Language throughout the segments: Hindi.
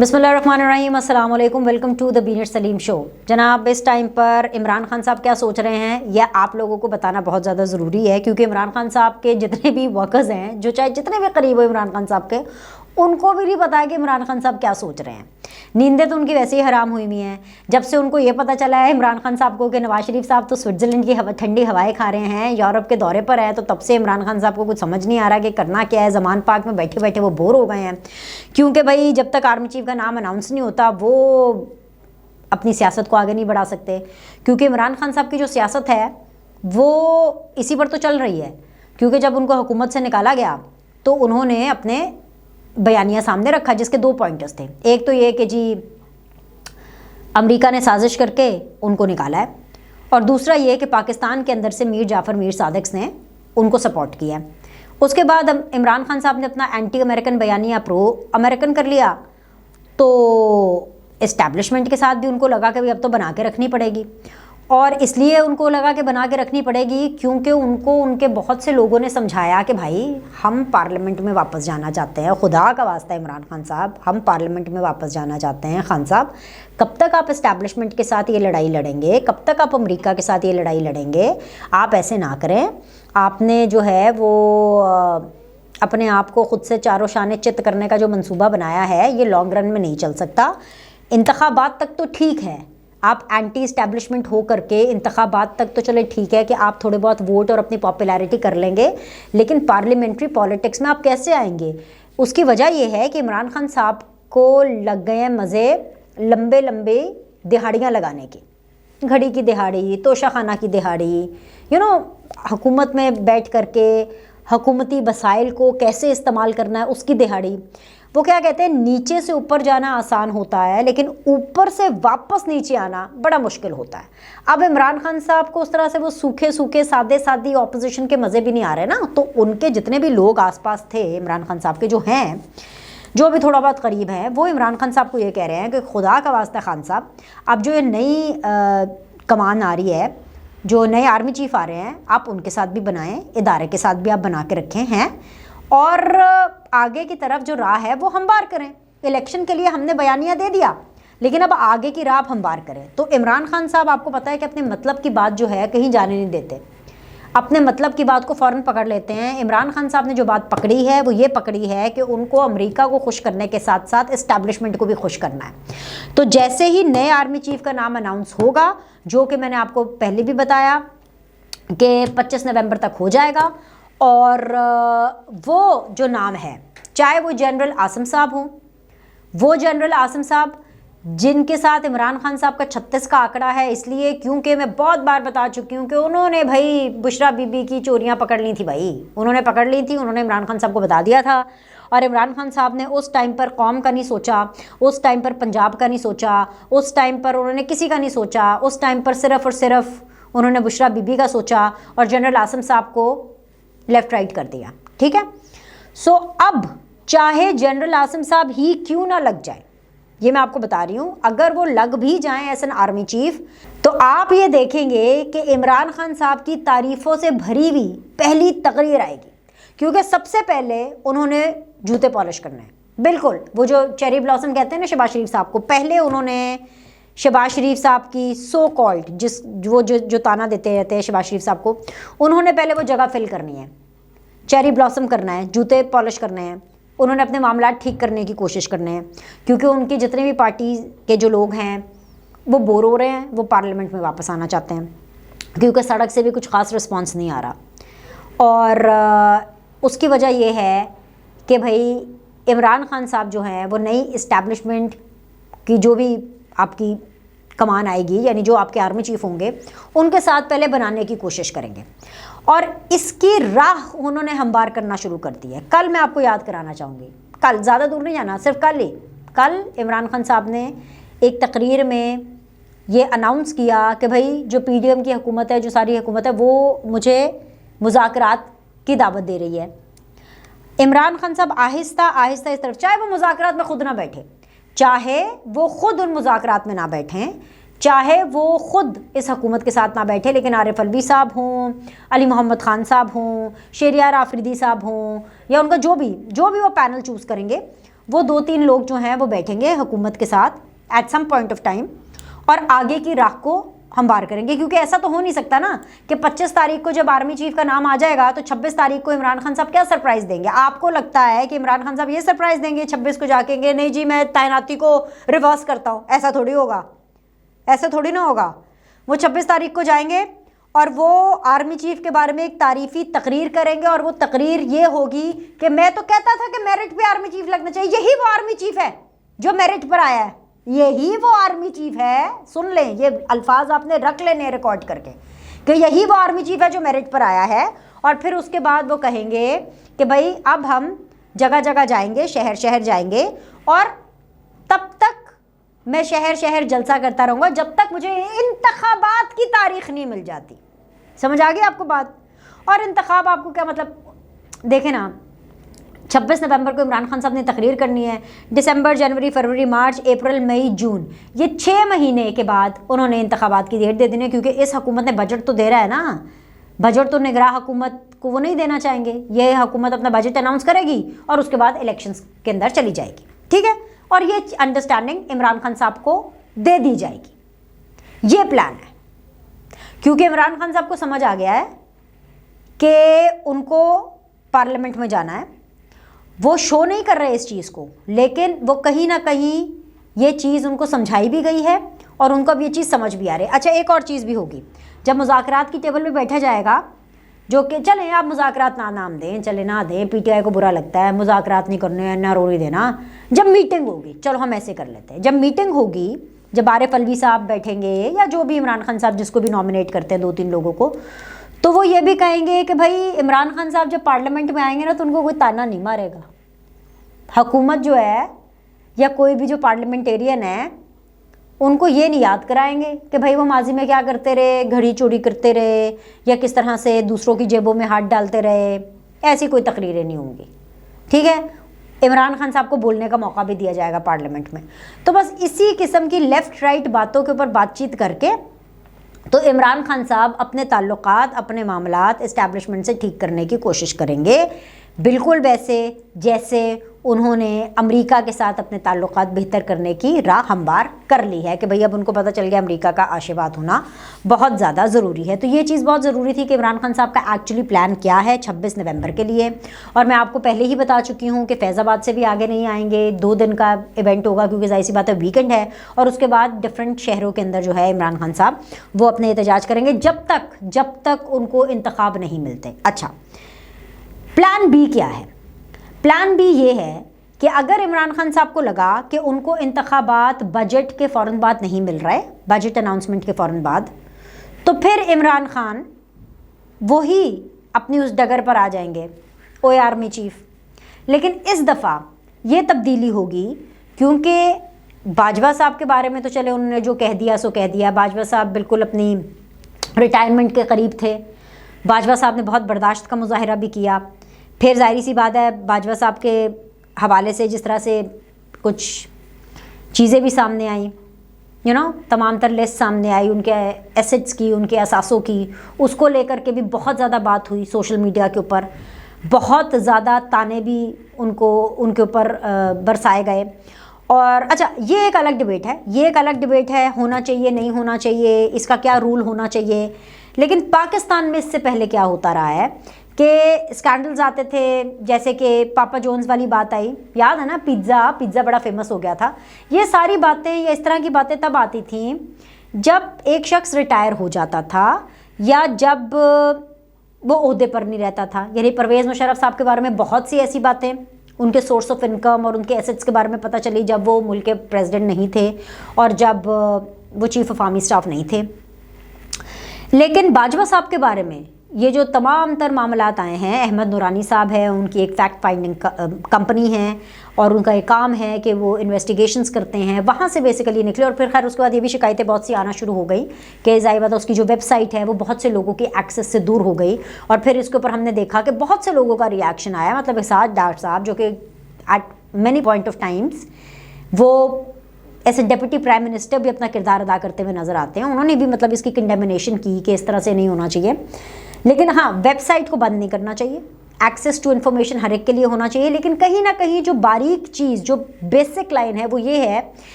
बिस्मिल्लाहिर्रहमानिर्रहीम, अस्सलाम वालेकुम, वेलकम टू द बीनेट सलीम शो। जनाब, इस टाइम पर इमरान खान साहब क्या सोच रहे हैं यह आप लोगों को बताना बहुत ज़्यादा ज़रूरी है, क्योंकि इमरान खान साहब के जितने भी वर्कर्स हैं, जो चाहे जितने भी करीब हो इमरान खान साहब के, उनको भी नहीं पता है कि इमरान खान साहब क्या सोच रहे हैं। नींदें तो उनकी वैसे ही हराम हुई हुई हैं। जब से उनको ये पता चला है इमरान खान साहब को कि नवाज शरीफ साहब तो स्विट्ज़रलैंड की ठंडी हवाएं खा रहे हैं, यूरोप के दौरे पर है, तो तब से इमरान खान साहब को कुछ समझ नहीं आ रहा कि करना क्या है। ज़मान पार्क में बैठे बैठे वो बोर हो गए हैं, क्योंकि भाई जब तक आर्मी चीफ का नाम अनाउंस नहीं होता वो अपनी सियासत को आगे नहीं बढ़ा सकते। क्योंकि इमरान खान साहब की जो सियासत है वो इसी पर तो चल रही है, क्योंकि जब उनको हुकूमत से निकाला गया तो उन्होंने अपने बयानिया सामने रखा, जिसके दो पॉइंटर्स थे। एक तो ये कि जी अमेरिका ने साजिश करके उनको निकाला है, और दूसरा ये कि पाकिस्तान के अंदर से मीर जाफ़र मीर सादिक ने उनको सपोर्ट किया है। उसके बाद इमरान खान साहब ने अपना एंटी अमेरिकन बयानिया प्रो अमेरिकन कर लिया, तो इस्टेब्लिशमेंट के साथ भी उनको लगा कि भाई अब तो बना के रखनी पड़ेगी। और इसलिए उनको लगा कि बना के रखनी पड़ेगी क्योंकि उनको उनके बहुत से लोगों ने समझाया कि भाई हम पार्लियामेंट में वापस जाना चाहते हैं, खुदा का वास्ता है इमरान खान साहब, हम पार्लियामेंट में वापस जाना चाहते हैं। खान साहब, कब तक आप इस्टेब्लिशमेंट के साथ ये लड़ाई लड़ेंगे, कब तक आप अमेरिका के साथ ये लड़ाई लड़ेंगे? आप ऐसे ना करें। आपने जो है वो अपने आप को ख़ुद से चारों शाने चित करने का जो मंसूबा बनाया है, ये लॉन्ग रन में नहीं चल सकता। इंतखाबात तक तो ठीक है, आप एंटी इस्टेब्लिशमेंट हो करके इंतखाबात तक तो चले ठीक है कि आप थोड़े बहुत वोट और अपनी पॉपुलैरिटी कर लेंगे, लेकिन पार्लियामेंट्री पॉलिटिक्स में आप कैसे आएंगे? उसकी वजह यह है कि इमरान खान साहब को लग गए हैं मज़े लंबे लंबे दिहाड़ियाँ लगाने की, घड़ी की दिहाड़ी, तोशाखाना की दिहाड़ी, हुकूमत में बैठ करके हुकूमती वसाइल को कैसे इस्तेमाल करना है उसकी दिहाड़ी। वो क्या कहते हैं, नीचे से ऊपर जाना आसान होता है, लेकिन ऊपर से वापस नीचे आना बड़ा मुश्किल होता है। अब इमरान खान साहब को उस तरह से वो सूखे सूखे सादे सादी ऑपोजिशन के मज़े भी नहीं आ रहे ना, तो उनके जितने भी लोग आसपास थे इमरान खान साहब के, जो हैं, जो भी थोड़ा बहुत करीब हैं, वो इमरान खान साहब को ये कह रहे हैं कि खुदा का वास्ता खान साहब, अब जो ये नई कमान आ रही है, जो नए आर्मी चीफ आ रहे हैं, आप उनके साथ भी बनाएं, इदारे के साथ भी आप बना के रखें हैं, और आगे की तरफ जो राह है वो हमवार करें। इलेक्शन के लिए हमने बयानिया दे दिया, लेकिन अब आगे की राह आप हमवार करें। तो इमरान खान साहब, आपको पता है कि अपने मतलब की बात जो है कहीं जाने नहीं देते, अपने मतलब की बात को फ़ौरन पकड़ लेते हैं। इमरान खान साहब ने जो बात पकड़ी है वो ये पकड़ी है कि उनको अमेरिका को खुश करने के साथ साथ इस्टेब्लिशमेंट को भी खुश करना है। तो जैसे ही नए आर्मी चीफ का नाम अनाउंस होगा, जो कि मैंने आपको पहले भी बताया कि 25 नवंबर तक हो जाएगा, और वो जो नाम है, चाहे वो जनरल आसिम साहब हों, वो जनरल आसिम साहब जिनके साथ इमरान खान साहब का 36 का आंकड़ा है, इसलिए क्योंकि मैं बहुत बार बता चुकी हूँ कि उन्होंने भाई बुशरा बीबी की चोरियाँ पकड़ ली थी, भाई उन्होंने पकड़ ली थी, उन्होंने इमरान खान साहब को बता दिया था। और इमरान खान साहब ने उस टाइम पर कौम का नहीं सोचा, उस टाइम पर पंजाब का नहीं सोचा, उस टाइम पर उन्होंने किसी का नहीं सोचा, उस टाइम पर सिर्फ़ और सिर्फ उन्होंने बुशरा बीबी का सोचा और जनरल आसिम साहब को लेफ़्ट राइट कर दिया। ठीक है, सो अब चाहे जनरल आसिम साहब ही क्यों ना लग जाए, ये मैं आपको बता रही हूँ, अगर वो लग भी जाएं एज एन आर्मी चीफ, तो आप ये देखेंगे कि इमरान खान साहब की तारीफ़ों से भरी हुई पहली तकरीर आएगी, क्योंकि सबसे पहले उन्होंने जूते पॉलिश करने हैं। बिल्कुल वो जो चेरी ब्लॉसम कहते हैं ना शहबाज शरीफ साहब को, पहले उन्होंने शहबाज शरीफ साहब की सो कॉल्ड जो ताना देते रहते हैं शहबाज शरीफ साहब को, उन्होंने पहले वो जगह फिल करनी है, चेरी ब्लॉसम करना है, जूते पॉलिश करने हैं, उन्होंने अपने मामला ठीक करने की कोशिश करने हैं, क्योंकि उनकी जितने भी पार्टी के जो लोग हैं वो बोर हो रहे हैं, वो पार्लियामेंट में वापस आना चाहते हैं, क्योंकि सड़क से भी कुछ ख़ास रिस्पांस नहीं आ रहा। और उसकी वजह ये है कि भाई इमरान खान साहब जो हैं वो नई इस्टेब्लिशमेंट की जो भी आपकी कमान आएगी, यानी जो आपके आर्मी चीफ होंगे, उनके साथ पहले बनाने की कोशिश करेंगे, और इसकी राह उन्होंने हमवार करना शुरू कर दी है। कल मैं आपको याद कराना चाहूँगी, कल, ज़्यादा दूर नहीं जाना, सिर्फ कल ही, कल इमरान खान साहब ने एक तकरीर में ये अनाउंस किया कि भाई जो PDM की हुकूमत है, जो सारी हुकूमत है, वो मुझे मुज़ाकरात की दावत दे रही है। इमरान खान साहब आहिस्ता आहिस्ता इस तरफ, चाहे वो मुज़ाकरात में खुद ना बैठे, चाहे वो खुद उन मुज़ाकरात में ना बैठें, चाहे वो ख़ुद इस हुकूमत के साथ ना बैठे, लेकिन आरिफ अलवी साहब हों, अली मोहम्मद ख़ान साहब हों, शेरियार आफरीदी साहब हों, या उनका जो भी वो पैनल चूज़ करेंगे, वो 2-3 लोग जो हैं वो बैठेंगे हुकूमत के साथ at some point of time और आगे की राह को हमवार करेंगे। क्योंकि ऐसा तो हो नहीं सकता ना कि 25 तारीख को जब आर्मी चीफ का नाम आ जाएगा तो 26 तारीख को इमरान खान साहब क्या सरप्राइज देंगे। आपको लगता है कि इमरान खान साहब ये सरप्राइज देंगे 26 को जाके नहीं जी मैं तैनाती को रिवर्स करता हूँ? ऐसा थोड़ी होगा, ऐसा थोड़ी ना होगा। वो 26 तारीख को जाएंगे और वो आर्मी चीफ के बारे में एक तारीफी तकरीर करेंगे और वो तकरीर ये होगी कि मैं तो कहता था कि मेरिट पे आर्मी चीफ लगना चाहिए। यही वो आर्मी चीफ है जो मेरिट पर आया है, यही वो आर्मी चीफ है। सुन लें, ये अल्फाज आपने रख लेने रिकॉर्ड करके कि यही वो आर्मी चीफ है जो मेरिट पर आया है। और फिर उसके बाद वो कहेंगे कि भाई अब हम जगह जगह जाएंगे, शहर शहर जाएंगे और तब तक मैं शहर शहर जलसा करता रहूँगा जब तक मुझे इंतखाबात की तारीख नहीं मिल जाती। समझ आ गई आपको बात? और इंतखाब आपको क्या मतलब, देखें ना 26 नवंबर को इमरान खान साहब ने तकरीर करनी है। दिसंबर, जनवरी, फरवरी, मार्च, अप्रैल, मई, जून, ये 6 महीने के बाद उन्होंने इंतखाबात की डेट दे देनी है। क्योंकि इस हुकूमत ने बजट तो दे रहा है ना, बजट तो निगरान हुकूमत को वो नहीं देना चाहेंगे। ये हुकूमत अपना बजट अनाउंस करेगी और उसके बाद इलेक्शंस के अंदर चली जाएगी, ठीक है। और ये अंडरस्टैंडिंग इमरान खान साहब को दे दी जाएगी, ये प्लान है। क्योंकि इमरान खान साहब को समझ आ गया है कि उनको पार्लियामेंट में जाना है। वो शो नहीं कर रहे इस चीज़ को, लेकिन वो कहीं ना कहीं ये चीज़ उनको समझाई भी गई है और उनको अब ये चीज़ समझ भी आ रही है। अच्छा, एक और चीज़ भी होगी, जब मुज़ाकरात की टेबल पे बैठा जाएगा, जो कि चलें आप मुज़ाकरात ना नाम दें, चले ना दें, पीटीआई को बुरा लगता है, मुज़ाकरात नहीं करने, ना रोनी देना। जब मीटिंग होगी, चलो हम ऐसे कर लेते हैं, जब मीटिंग होगी, जब आरिफ अलवी साहब बैठेंगे या जो भी इमरान खान साहब जिसको भी नॉमिनेट करते हैं 2-3 लोगों को, तो वो ये भी कहेंगे कि भाई इमरान खान साहब जब पार्लियामेंट में आएंगे ना तो उनको कोई ताना नहीं मारेगा। हुकूमत जो है या कोई भी जो पार्लियामेंटेरियन है उनको ये नहीं याद कराएंगे कि भाई वो माजी में क्या करते रहे, घड़ी चोरी करते रहे या किस तरह से दूसरों की जेबों में हाथ डालते रहे। ऐसी कोई तकरीरें नहीं होंगी, ठीक है। इमरान खान साहब को बोलने का मौका भी दिया जाएगा पार्लियामेंट में। तो बस इसी किस्म की लेफ़्ट राइट बातों के ऊपर बातचीत करके तो इमरान खान साहब अपने ताल्लुकात, अपने मामलात इस्टेब्लिशमेंट से ठीक करने की कोशिश करेंगे, बिल्कुल वैसे जैसे उन्होंने अमेरिका के साथ अपने ताल्लुकात बेहतर करने की राह हमवार कर ली है कि भाई अब उनको पता चल गया अमेरिका का आशीर्वाद होना बहुत ज़्यादा ज़रूरी है। तो ये चीज़ बहुत ज़रूरी थी कि इमरान खान साहब का एक्चुअली प्लान क्या है 26 नवंबर के लिए। और मैं आपको पहले ही बता चुकी हूँ कि फैज़ाबाद से भी आगे नहीं आएंगे, 2 दिन का इवेंट होगा क्योंकि जाहिर सी बात है वीकेंड है। और उसके बाद डिफरेंट शहरों के अंदर जो है इमरान खान साहब वो अपने एहतजाज करेंगे जब तक उनको इंतखाब नहीं मिलते। अच्छा, प्लान बी क्या है? प्लान बी ये है कि अगर इमरान खान साहब को लगा कि उनको इंतखाबात बजट के फ़ौरन बाद नहीं मिल रहा है, बजट अनाउंसमेंट के फ़ौरन बाद, तो फिर इमरान खान वही अपनी उस डगर पर आ जाएंगे, ओए आर्मी चीफ। लेकिन इस दफ़ा ये तब्दीली होगी क्योंकि बाजवा साहब के बारे में तो चले उन्होंने जो कह दिया सो कह दिया। बाजवा साहब बिल्कुल अपनी रिटायरमेंट के करीब थे। बाजवा साहब ने बहुत बर्दाश्त का मुजाहरा भी किया। फिर जाहिर सी बात है बाजवा साहब के हवाले से जिस तरह से कुछ चीज़ें भी सामने आई, तमाम तर लिस्ट सामने आई उनके एसेट्स की, उनके असासों की, उसको लेकर के भी बहुत ज़्यादा बात हुई सोशल मीडिया के ऊपर। बहुत ज़्यादा ताने भी उनके ऊपर बरसाए गए। और अच्छा, ये एक अलग डिबेट है, होना चाहिए नहीं होना चाहिए, इसका क्या रूल होना चाहिए। लेकिन पाकिस्तान में इससे पहले क्या होता रहा है कि स्कैंडल्स आते थे, जैसे कि पापा जॉन्स वाली बात आई, याद है ना, पिज़्ज़ा बड़ा फेमस हो गया था। ये सारी बातें या इस तरह की बातें तब आती थीं जब एक शख्स रिटायर हो जाता था या जब वो ओहदे पर नहीं रहता था। यानी परवेज़ मुशर्रफ साहब के बारे में बहुत सी ऐसी बातें, उनके सोर्स ऑफ इनकम और उनके एसेट्स के बारे में पता चली जब वो मुल्क के प्रेसिडेंट नहीं थे और जब वो चीफ ऑफ आर्मी स्टाफ नहीं थे। लेकिन बाजवा साहब के बारे में ये जो तमाम तर मामलात आए हैं, अहमद नूरानी साहब है, उनकी एक फैक्ट फाइंडिंग कंपनी है और उनका एक काम है कि वो इन्वेस्टिगेशंस करते हैं, वहाँ से बेसिकली निकले। और फिर खैर उसके बाद ये भी शिकायतें बहुत सी आना शुरू हो गई कि ज़ाहिर बात है उसकी जो वेबसाइट है वो बहुत से लोगों की एक्सेस से दूर हो गई। और फिर इसके ऊपर हमने देखा कि बहुत से लोगों का रिएक्शन आया। मतलब इसाद डार साहब जो कि eight many point of times वो ऐसे डिप्टी प्राइम मिनिस्टर भी अपना किरदार अदा करते हुए नज़र आते हैं, उन्होंने भी मतलब इसकी कंडेमिनेशन की कि इस तरह से नहीं होना चाहिए। लेकिन हाँ, वेबसाइट को बंद नहीं करना चाहिए। एक्सेस टू इन्फॉर्मेशन हर एक के लिए होना चाहिए, लेकिन कहीं ना कहीं जो बारीक चीज़, जो बेसिक लाइन है वो ये है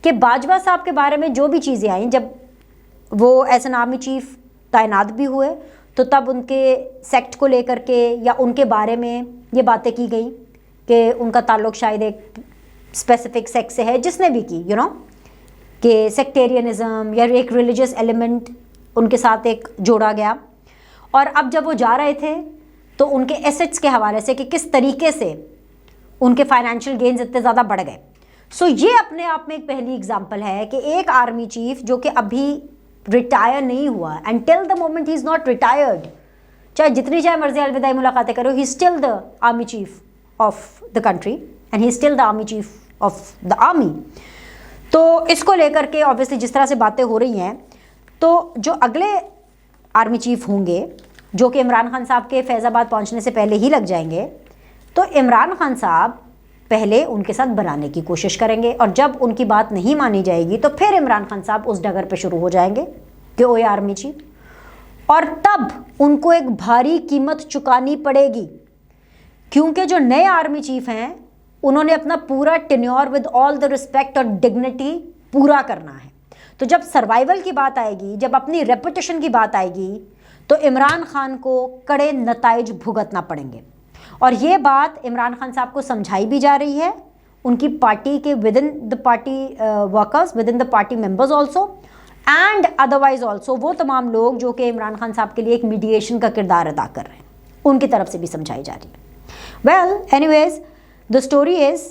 कि बाजवा साहब के बारे में जो भी चीज़ें आई, जब वो एज एन आर्मी चीफ तैनात भी हुए तो तब उनके सेक्ट को लेकर के या उनके बारे में ये बातें की गई कि उनका ताल्लुक शायद एक स्पेसिफिक सेक्ट से है, जिसने भी की कि सेक्टेरियनिज्म या एक रिलीजियस एलिमेंट उनके साथ एक जोड़ा गया। और अब जब वो जा रहे थे तो उनके एसेट्स के हवाले से कि किस तरीके से उनके फाइनेंशियल गेन्स इतने ज़्यादा बढ़ गए। सो ये अपने आप में एक पहली एग्जांपल है कि एक आर्मी चीफ जो कि अभी रिटायर नहीं हुआ, and till the moment he is not retired, चाहे मर्जी अलविदाई मुलाकातें करो, he still the army chief of the country and he still the army chief of the army. तो इसको लेकर के ऑब्वियसली जिस तरह से बातें हो रही हैं, तो जो अगले आर्मी चीफ होंगे जो कि इमरान खान साहब के फैज़ाबाद पहुंचने से पहले ही लग जाएंगे, तो इमरान खान साहब पहले उनके साथ बनाने की कोशिश करेंगे और जब उनकी बात नहीं मानी जाएगी तो फिर इमरान खान साहब उस डगर पे शुरू हो जाएंगे कि ओए आर्मी चीफ, और तब उनको एक भारी कीमत चुकानी पड़ेगी, क्योंकि जो नए आर्मी चीफ हैं उन्होंने अपना पूरा tenure with all the respect और डिग्निटी पूरा करना है। तो जब सर्वाइवल की बात आएगी, जब अपनी रेपुटेशन की बात आएगी, तो इमरान खान को कड़े नताइज भुगतना पड़ेंगे। और ये बात इमरान खान साहब को समझाई भी जा रही है उनकी पार्टी के with in the party workers, with in the party members also and otherwise also, वो तमाम लोग जो कि इमरान खान साहब के लिए एक मीडिएशन का किरदार अदा कर रहे हैं, उनकी तरफ से भी समझाई जा रही है। Well anyways the story is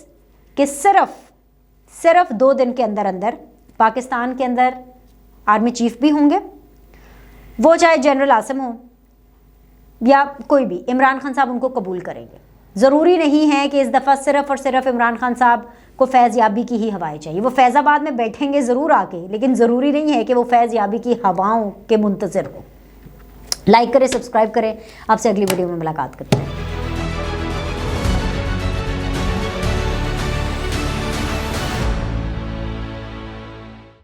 कि सिर्फ 2 दिन के अंदर अंदर पाकिस्तान के अंदर आर्मी चीफ भी होंगे, वो चाहे जनरल आसिम हो या कोई भी, इमरान खान साहब उनको कबूल करेंगे। ज़रूरी नहीं है कि इस दफ़ा सिर्फ और सिर्फ इमरान खान साहब को फैज़ याबी की ही हवाएं चाहिए। वो फैज़ाबाद में बैठेंगे ज़रूर आके, लेकिन ज़रूरी नहीं है कि वो फैज़ याबी की हवाओं के मुंतज़िर हो। लाइक करें, सब्सक्राइब करें। आपसे अगली वीडियो में मुलाकात करते हैं।